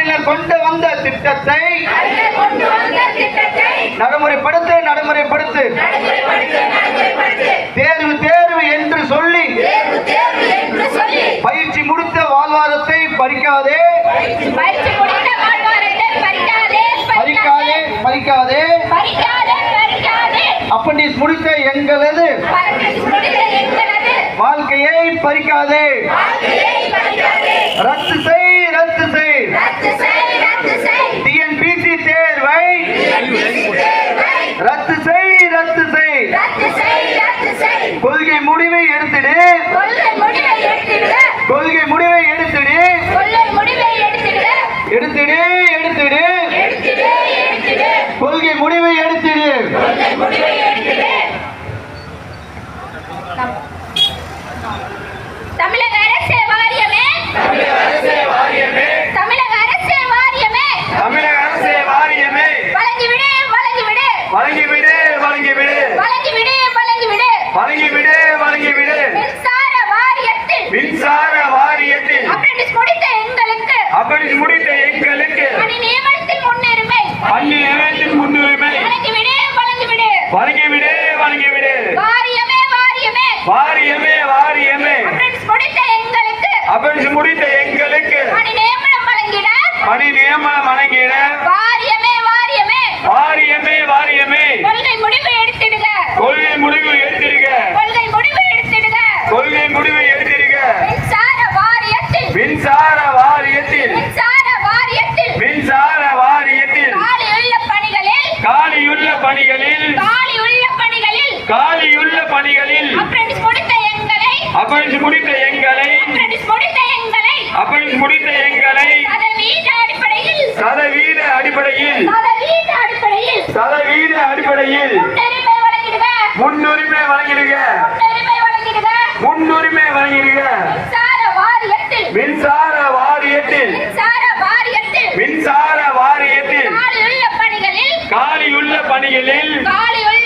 அறிஞர் கொண்டு வந்த திட்டத்தை நடைமுறைப்படுத்து நடைமுறைப்படுத்து. தேர்வு தேர்வு என்று சொல்லி பயிற்சி முடித்த வாழ்வாதாரத்தை பறிக்காதே பறிக்காதே பறிக்காதே. அப்பண்டிஸ் முடித்த எங்களது வாழ்க்கையை பறிக்காதே. ரத்து செய் ரத்து செய். டிஎன்பிசி தேர்வை ரத்து செய் ரத்து செய். கொள்கை முடிவை எடுத்துடு கொள்கை முடிவை எடுத்துடு எடுத்துடு எடுத்துடு. கொள்கை முடிவை எடுத்துடு. தமிழக அரசு வாரியமே தமிழக அரசு வாரியமே தமிழக அரசு வாரியமே வழங்கிவிடு வழங்கிவிடு வழங்கிவிடு வழங்கிவிடு வழங்கிவிடு வழங்கிவிடு வழங்கிவிடு வழங்கிவிடு. மின்சார வாரியத்தில் மின்சார வாரியத்தில் அப்ரெண்டிஸ் முடித்த எங்களுக்கு அப்படி முடித்த எங்களுக்கு பணி நியமனத்தில் முன்னுரிமை பள்ளி நிலையத்தின் முன்னுரிமை வழங்கிவிடு வழங்கிவிடு வழங்கிவிடு வழங்கிவிடு. வாரியமே வாரியமே வாரியமே வாரியமே அப்ரெண்டிஸ் முடித்த எங்களுக்கு அப்படி முடித்த எங்களுக்கு பணி நியமனம் வழங்கிட பணி நியமனம் வழங்கிட வாரியமே வாரியமே வாரியமே வாரியமே கொள்கை முடிவு எடுத்திடுக கொள்கை முடிவு எடுத்திருக்க கொள்கை முடிவு எடுத்திடுக கொள்கை முடிவை எடுத்திருக்க. மின்சார வாரியத்தில் மின்சார வாரியத்தில் மின்சார வாரியத்தில் மின்சார வாரியத்தில் காலியுள்ள பணிகளில் காலியுள்ள பணிகளில் காலியுள்ள பணிகளில் காலியுள்ள பணிகளில் அப்ரெண்டிஸ் முடித்த எங்களை அப்படி முடித்த எங்களை அப்ரெண்டிஸ் முடித்த எங்களை அப்படி முடித்த எங்களை சதவீத அடிப்படையில் சதவீத அடிப்படையில் சதவீத அடிப்படையில் சதவீத அடிப்படையில் முன்னுரிமை வழங்கிடுக முன்னுரிமை வழங்கிடுக முன்னுரிமை வழங்கிடுக முன்னுரிமை வழங்கிடுக. மின்சார வாரியத்தில் மின்சார வாரியத்தில் மின்சார வாரியத்தில் மின்சார வாரியத்தில் காலியுள்ள பணிகளில் காலியுள்ள பணிகளில் காலியுள்ள